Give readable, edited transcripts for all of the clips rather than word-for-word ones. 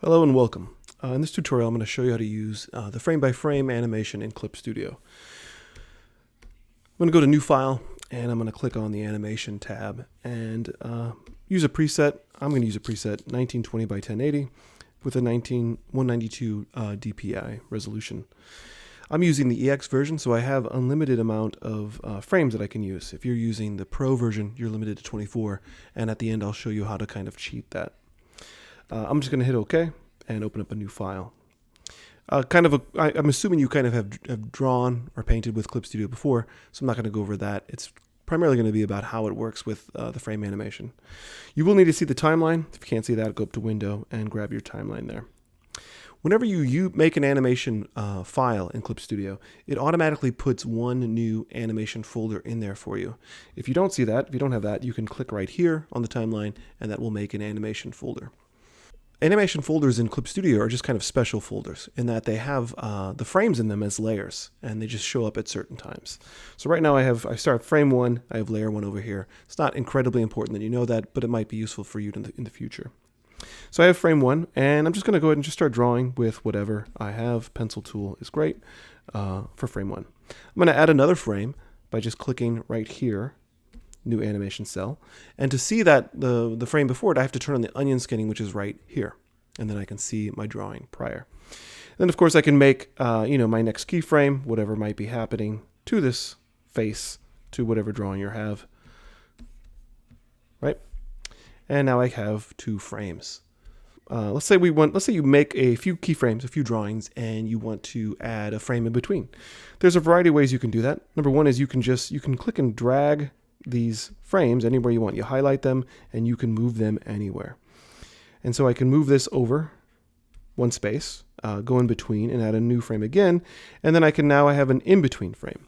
Hello and welcome. In this tutorial, I'm going to show you how to use the frame-by-frame animation in Clip Studio. I'm going to go to New File, and I'm going to click on the Animation tab and use a preset. I'm going to use a preset 1920 by 1080 with a 192 dpi resolution. I'm using the EX version, so I have unlimited amount of frames that I can use. If you're using the Pro version, you're limited to 24, and at the end, I'll show you how to kind of cheat that. I'm just going to hit OK and open up a new file. I'm assuming you kind of have drawn or painted with Clip Studio before, so I'm not going to go over that. It's primarily going to be about how it works with the frame animation. You will need to see the timeline. If you can't see that, go up to Window and grab your timeline there. Whenever you make an animation file in Clip Studio, it automatically puts one new animation folder in there for you. If you don't see that, if you don't have that, you can click right here on the timeline, and that will make an animation folder. Animation folders in Clip Studio are just kind of special folders in that they have the frames in them as layers, and they just show up at certain times. So right now I start frame 1, I have layer 1 over here. It's not incredibly important that you know that, but it might be useful for you in the future. So I have frame 1, and I'm just going to go ahead and just start drawing with whatever I have. Pencil tool is great for frame 1. I'm going to add another frame by just clicking right here, new animation cell, and to see that the frame before it, I have to turn on the onion skinning, which is right here, and then I can see my drawing prior. Then of course I can make my next keyframe, whatever might be happening to this face, to whatever drawing you have, right? And now I have 2 frames. Let's say you make a few keyframes, a few drawings, and you want to add a frame in between. There's a variety of ways you can do that. Number one is you can click and drag these frames anywhere you want. You highlight them and you can move them anywhere. And so I can move this over one space, go in between and add a new frame again, and then I have an in-between frame.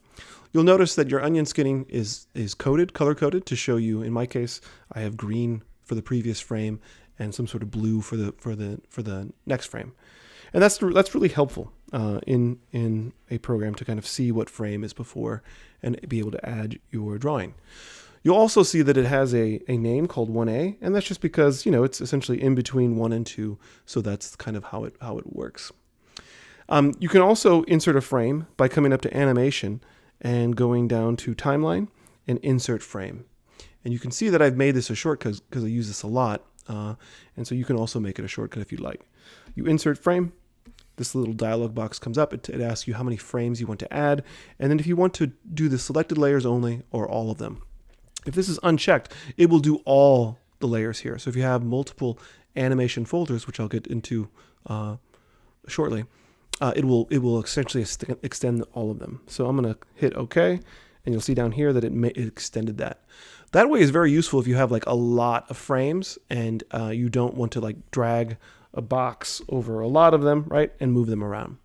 You'll notice that your onion skinning is color coded to show you. In my case, I have green for the previous frame and some sort of blue for the next frame. And that's really helpful in a program to kind of see what frame is before and be able to add your drawing. You'll also see that it has a name called 1A, and that's just because it's essentially in between 1 and 2, so that's kind of how it works. You can also insert a frame by coming up to Animation and going down to Timeline and Insert Frame. And you can see that I've made this a shortcut because I use this a lot, and so you can also make it a shortcut if you'd like. You insert frame. This little dialog box comes up. It asks you how many frames you want to add, and then if you want to do the selected layers only or all of them. If this is unchecked, it will do all the layers here. So if you have multiple animation folders, which I'll get into shortly, it will essentially extend all of them. So I'm going to hit OK, and you'll see down here that it extended that. That way is very useful if you have like a lot of frames and you don't want to like drag a box over a lot of them, right, and move them around.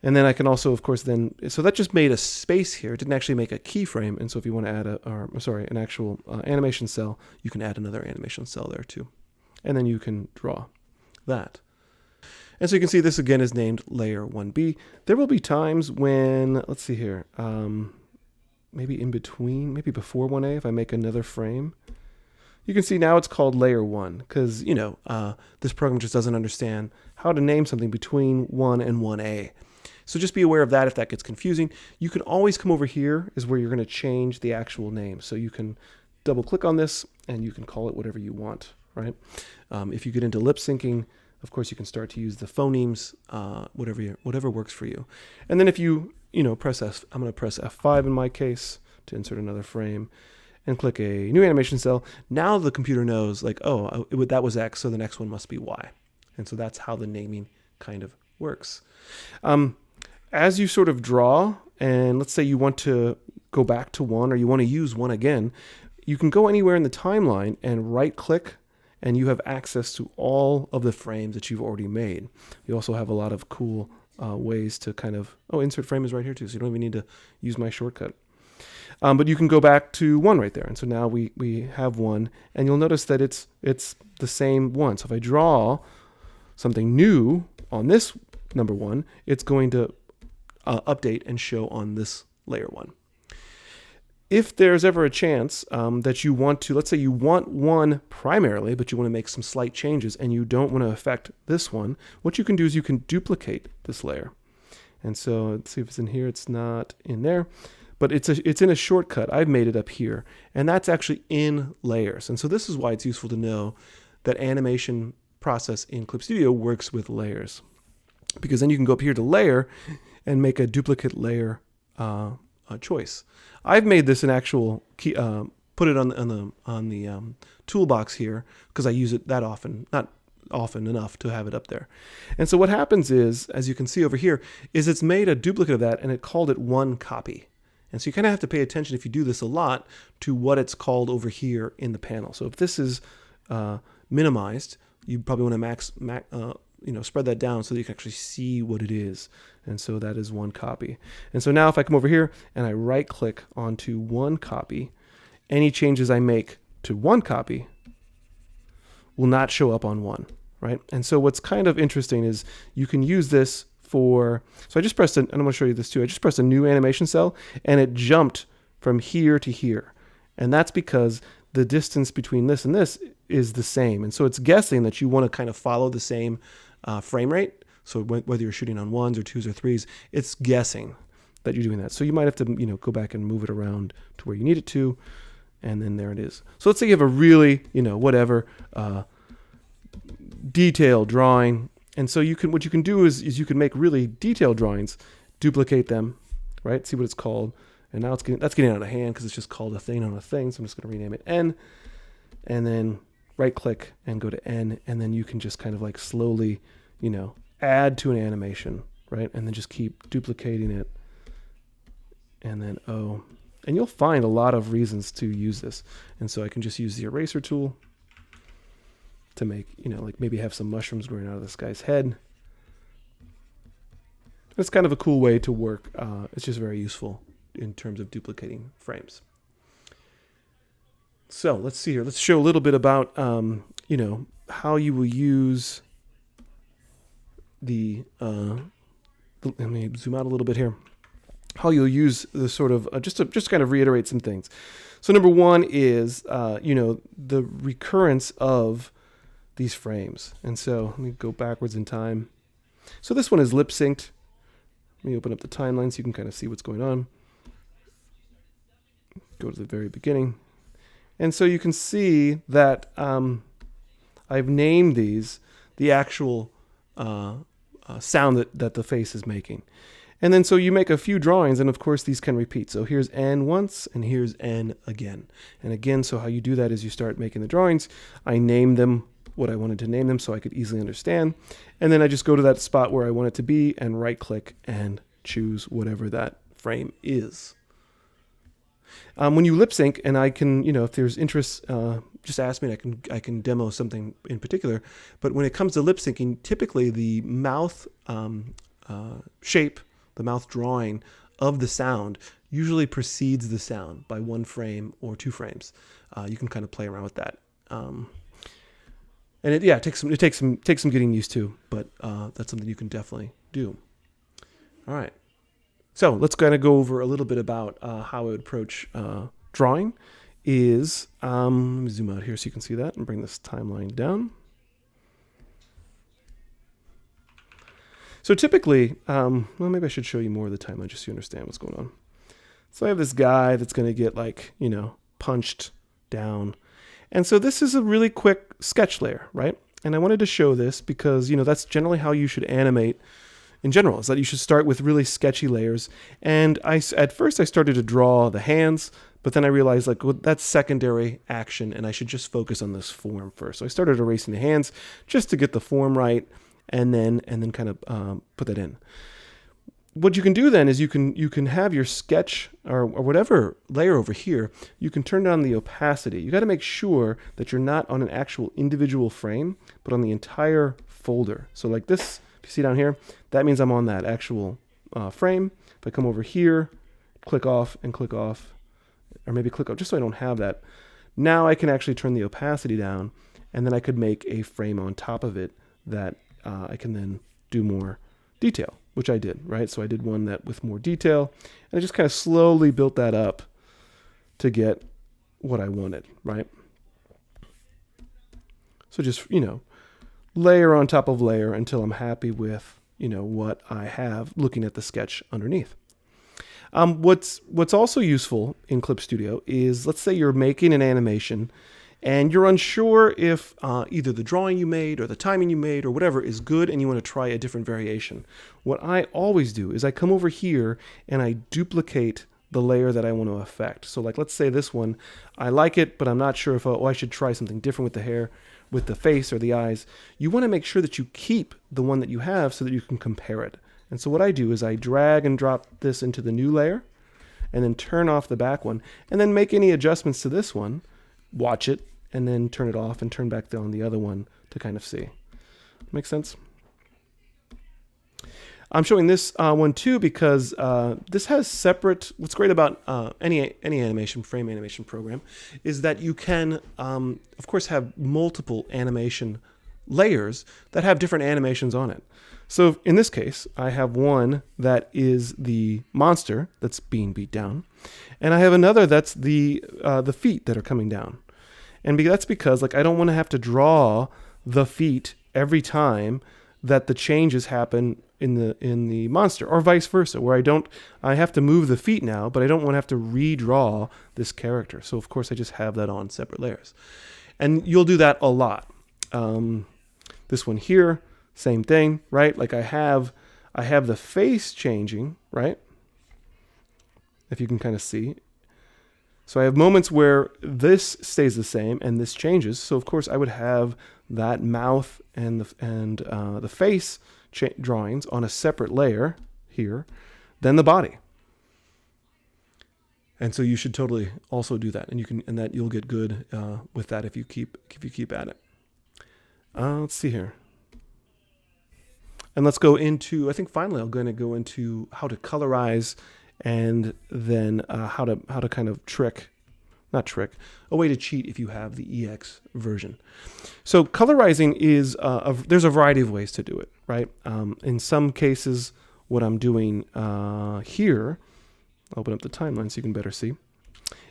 And then I can also, of course, so that just made a space here. It didn't actually make a keyframe, and so if you want to add an actual animation cell, you can add another animation cell there too. And then you can draw that. And so you can see this again is named Layer 1B. There will be times when, let's see here, maybe in between, maybe before 1A, if I make another frame. You can see now it's called Layer 1 because, this program just doesn't understand how to name something between 1 and 1A. So just be aware of that if that gets confusing. You can always come over here is where you're going to change the actual name. So you can double click on this and you can call it whatever you want, right? If you get into lip syncing, of course, you can start to use the phonemes, whatever works for you. And then if you press I'm going to press F5 in my case to insert another frame and click a new animation cell. Now the computer knows like, oh, that was X, so the next one must be Y. And so that's how the naming kind of works. As you sort of draw, and let's say you want to go back to 1 or you want to use 1 again, you can go anywhere in the timeline and right click and you have access to all of the frames that you've already made. You also have a lot of cool ways to kind of, insert frame is right here too, so you don't even need to use my shortcut. But you can go back to 1 right there. And so now we have 1, and you'll notice that it's the same 1. So if I draw something new on this number 1, it's going to update and show on this layer 1. If there's ever a chance that you want to, let's say you want one primarily, but you want to make some slight changes and you don't want to affect this one, what you can do is you can duplicate this layer. And so let's see if it's in here. It's not in there, but it's in a shortcut. I've made it up here, and that's actually in layers. And so this is why it's useful to know that animation process in Clip Studio works with layers, because then you can go up here to layer and make a duplicate layer choice. I've made this an actual key, put it on the toolbox here because I use it that often, not often enough to have it up there. And so what happens is, as you can see over here, is it's made a duplicate of that and it called it one copy. And so you kind of have to pay attention if you do this a lot to what it's called over here in the panel. So if this is minimized, you probably want to spread that down so that you can actually see what it is. And so that is one copy. And so now if I come over here and I right click onto one copy, any changes I make to one copy will not show up on one, right? And so what's kind of interesting is you can use this for, so I just pressed, and I'm going to show you this too, I just pressed a new animation cell and it jumped from here to here. And that's because the distance between this and this is the same. And so it's guessing that you want to kind of follow the same frame rate. So whether you're shooting on 1s or 2s or 3s, it's guessing that you're doing that. So you might have to, go back and move it around to where you need it to. And then there it is. So let's say you have a really, detailed drawing. And so what you can do is you can make really detailed drawings, duplicate them, right? See what it's called. And now that's getting out of hand because it's just called a thing on a thing. So I'm just going to rename it N, and then right click and go to N. And then you can just kind of like slowly, add to an animation, right? And then just keep duplicating it. And then O. And you'll find a lot of reasons to use this. And so I can just use the eraser tool to make, like maybe have some mushrooms growing out of this guy's head. It's kind of a cool way to work. It's just very useful in terms of duplicating frames. So let's see here. Let's show a little bit about, how you will use let me zoom out a little bit here. How you'll use the sort of, just to kind of reiterate some things. So number one is, the recurrence of these frames. And so let me go backwards in time. So this one is lip synced. Let me open up the timeline so you can kind of see what's going on. Go to the very beginning. And so you can see that I've named these the actual sound that the face is making. And then so you make a few drawings, and of course these can repeat. So here's N once, and here's N again. And again, so how you do that is you start making the drawings. I name them what I wanted to name them so I could easily understand. And then I just go to that spot where I want it to be and right click and choose whatever that frame is. When you lip sync, and I can, if there's interest, just ask me and I can demo something in particular. But when it comes to lip syncing, typically the mouth shape, the mouth drawing of the sound usually precedes the sound by 1 frame or 2 frames. You can kind of play around with that. And it takes some getting used to, but that's something you can definitely do. All right. So let's kind of go over a little bit about how I would approach drawing. Let me zoom out here so you can see that and bring this timeline down. So typically, maybe I should show you more of the timeline just so you understand what's going on. So I have this guy that's going to get punched down. And so this is a really quick sketch layer, right? And I wanted to show this because, that's generally how you should animate in general, is that you should start with really sketchy layers. And at first I started to draw the hands, but then I realized that's secondary action and I should just focus on this form first. So I started erasing the hands just to get the form right and then kind of put that in. What you can do then is you can have your sketch or whatever layer over here, you can turn down the opacity. You got to make sure that you're not on an actual individual frame, but on the entire folder. So like this, if you see down here, that means I'm on that actual frame. If I come over here, click off, or maybe click off just so I don't have that. Now I can actually turn the opacity down, and then I could make a frame on top of it that I can then do more detail, which I did, right? So I did one that with more detail, and I just kind of slowly built that up to get what I wanted, right? So just, layer on top of layer until I'm happy with, what I have looking at the sketch underneath. What's also useful in Clip Studio is, let's say you're making an animation and you're unsure if either the drawing you made or the timing you made or whatever is good and you want to try a different variation. What I always do is I come over here and I duplicate the layer that I want to affect. So like, let's say this one, I like it, but I'm not sure if I should try something different with the hair, with the face or the eyes. You want to make sure that you keep the one that you have so that you can compare it. And so what I do is I drag and drop this into the new layer and then turn off the back one and then make any adjustments to this one, watch it, and then turn it off and turn back on the other one to kind of see. Make sense? I'm showing this one too because this has separate. What's great about any frame animation program is that you can, of course, have multiple animation layers that have different animations on it. So in this case, I have one that is the monster that's being beat down, and I have another that's the feet that are coming down. And that's because I don't want to have to draw the feet every time that the changes happen in the monster, or vice versa, where I have to move the feet now, but I don't want to have to redraw this character. So of course I just have that on separate layers, and you'll do that a lot. This one here, same thing, right? Like I have the face changing, right? If you can kind of see. So I have moments where this stays the same and this changes. So of course I would have that mouth and the face drawings on a separate layer here, then the body. And so you should totally also do that, and that you'll get good with that if you keep at it. Let's see here. And let's go into, I think finally I'm going to go into how to colorize, and then how to kind of a way to cheat if you have the EX version. So colorizing is, there's a variety of ways to do it, right? In some cases, what I'm doing here, I'll open up the timeline so you can better see,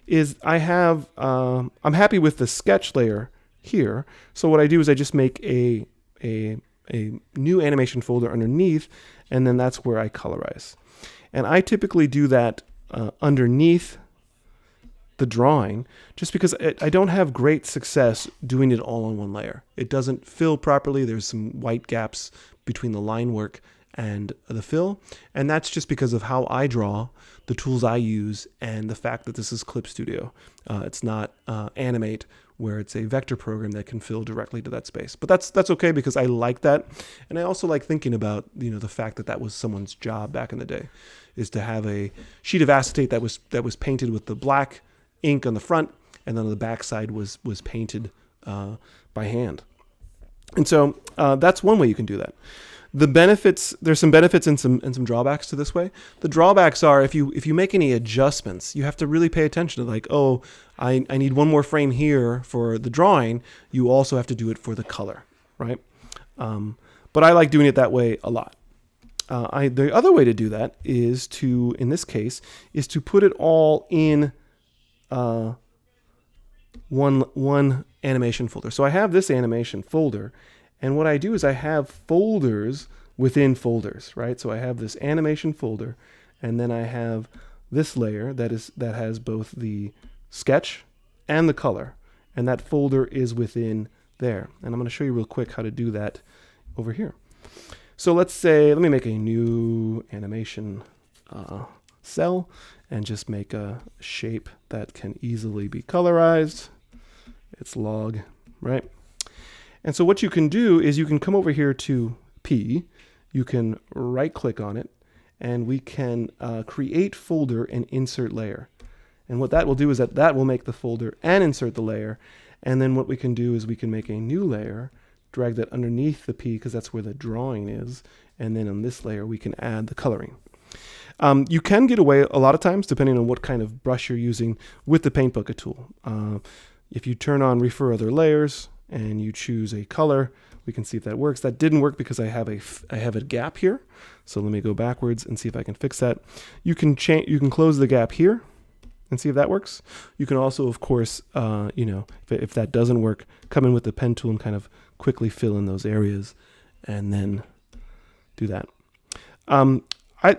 is I'm happy with the sketch layer here. So what I do is I just make a new animation folder underneath, and then that's where I colorize. And I typically do that underneath the drawing, just because I don't have great success doing it all on one layer. It doesn't fill properly. There's some white gaps between the line work and the fill, and that's just because of how I draw, the tools I use, and the fact that this is Clip Studio. It's not Animate, where it's a vector program that can fill directly to that space. But that's okay, because I like that, and I also like thinking about the fact that was someone's job back in the day, is to have a sheet of acetate that was painted with the black ink on the front, and then on the back side was painted by hand. And so that's one way you can do that. The benefits, there's some benefits and some drawbacks to this way. The drawbacks are if you make any adjustments, you have to really pay attention to I need one more frame here for the drawing. You also have to do it for the color, right? But I like doing it that way a lot. The other way to do that is in this case, to put it all in one animation folder. So I have this animation folder, and what I do is I have folders within folders, right? So I have this animation folder, and then I have this layer that has both the sketch and the color, and that folder is within there. And I'm going to show you real quick how to do that over here. So let me make a new animation cell and just make a shape that can easily be colorized. It's log, right? And so what you can do is you can come over here to P, you can right click on it, and we can create folder and insert layer. And what that will do is that will make the folder and insert the layer. And then what we can do is we can make a new layer, drag that underneath the P because that's where the drawing is. And then on this layer, we can add the coloring. You can get away a lot of times, depending on what kind of brush you're using, with the Paint Bucket tool. If you turn on Refer Other Layers and you choose a color, we can see if that works. That didn't work because I have a gap here. So let me go backwards and see if I can fix that. You can close the gap here, and see if that works. You can also, of course, if that doesn't work, come in with the pen tool and kind of quickly fill in those areas and then do that.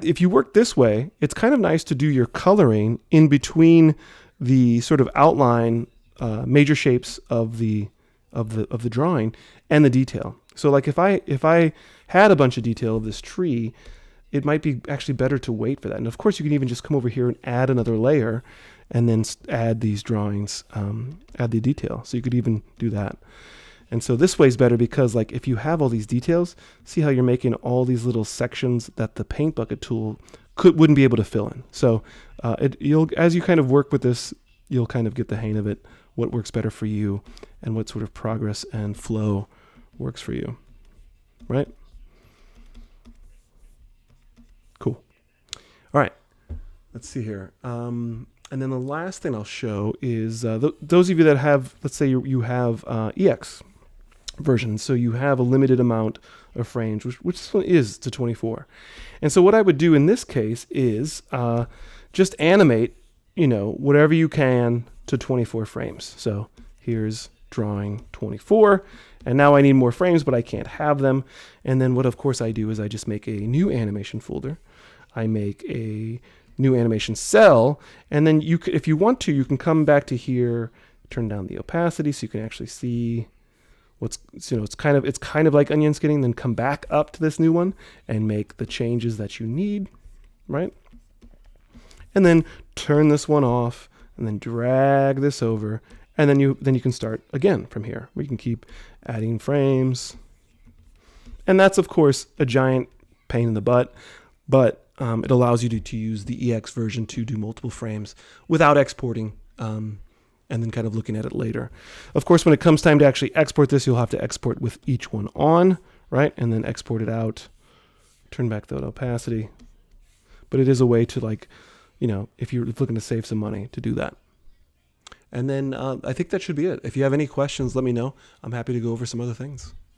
If you work this way, it's kind of nice to do your coloring in between the sort of outline major shapes of the drawing and the detail. So like if I had a bunch of detail of this tree, it might be actually better to wait for that. And of course, you can even just come over here and add another layer and then add these drawings, add the detail. So you could even do that. And so this way is better because like if you have all these details, see how you're making all these little sections that the paint bucket tool wouldn't be able to fill in. So as you kind of work with this, you'll kind of get the hang of it, what works better for you and what sort of progress and flow works for you, right? Cool. All right, let's see here. And then the last thing I'll show is those of you that have, let's say you have EX versions, so you have a limited amount of frames, which this one is to 24. And so what I would do in this case is just animate, whatever you can to 24 frames. So here's drawing 24, and now I need more frames, but I can't have them. And then what, of course, I do is I just make a new animation folder. I make a new animation cell, and then if you want to, you can come back to here, turn down the opacity so you can actually see what's, it's kind of like onion skinning, then come back up to this new one and make the changes that you need, right? And then turn this one off and then drag this over, and then you can start again from here. We can keep adding frames. And that's, of course, a giant pain in the butt, but it allows you to use the EX version to do multiple frames without exporting and then kind of looking at it later. Of course, when it comes time to actually export this, you'll have to export with each one on, right? And then export it out, turn back the opacity. But it is a way to if you're looking to save some money, to do that. And then I think that should be it. If you have any questions, let me know. I'm happy to go over some other things.